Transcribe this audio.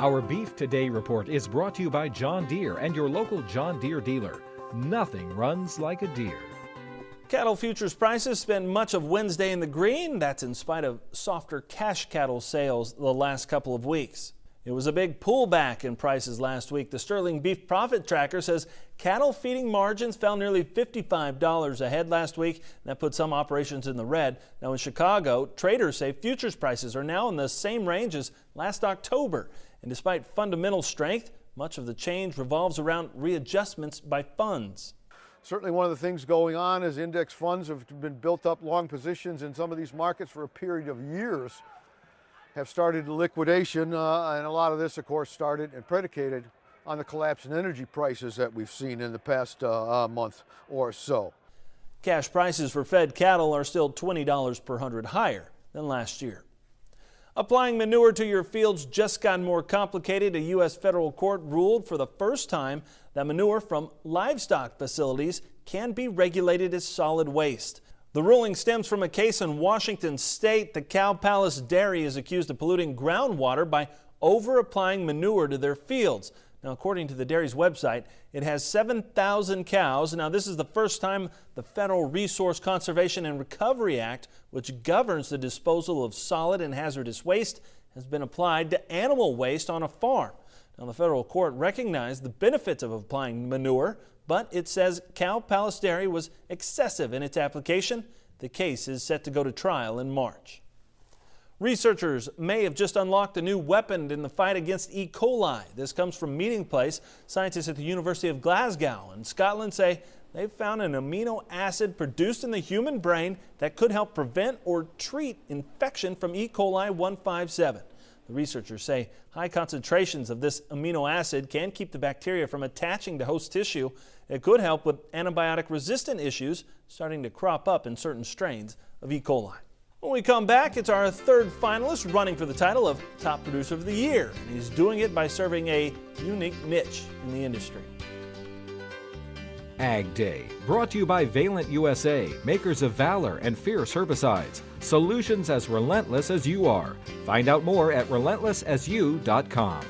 Our Beef Today report is brought to you by John Deere and your local John Deere dealer. Nothing runs like a deer. Cattle futures prices spent much of Wednesday in the green. That's in spite of softer cash cattle sales the last couple of weeks. It was a big pullback in prices last week. The Sterling Beef Profit Tracker says cattle feeding margins fell nearly $55 a head last week. That put some operations in the red. Now in Chicago, traders say futures prices are now in the same range as last October. And despite fundamental strength, much of the change revolves around readjustments by funds. Certainly one of the things going on is index funds have been built up long positions in some of these markets for a period of years, have started liquidation, and a lot of this, of course, started and predicated on the collapse in energy prices that we've seen in the past month or so. Cash prices for fed cattle are still $20 per hundred higher than last year. Applying manure to your fields just got more complicated. A U.S. federal court ruled for the first time that manure from livestock facilities can be regulated as solid waste. The ruling stems from a case in Washington state. The Cow Palace Dairy is accused of polluting groundwater by over-applying manure to their fields. Now, according to the dairy's website, it has 7,000 cows. Now, this is the first time the Federal Resource Conservation and Recovery Act, which governs the disposal of solid and hazardous waste, has been applied to animal waste on a farm. Now, the federal court recognized the benefits of applying manure, but it says Cow Palace Dairy was excessive in its application. The case is set to go to trial in March. Researchers may have just unlocked a new weapon in the fight against E. coli. This comes from Meeting Place. Scientists at the University of Glasgow in Scotland say they've found an amino acid produced in the human brain that could help prevent or treat infection from E. coli 157. The researchers say high concentrations of this amino acid can keep the bacteria from attaching to host tissue. It could help with antibiotic-resistant issues starting to crop up in certain strains of E. coli. When we come back, it's our third finalist running for the title of Top Producer of the Year, and he's doing it by serving a unique niche in the industry. AgDay, brought to you by Valent USA, makers of Valor and Fierce herbicides. Solutions as relentless as you are. Find out more at relentlesssasyou.com.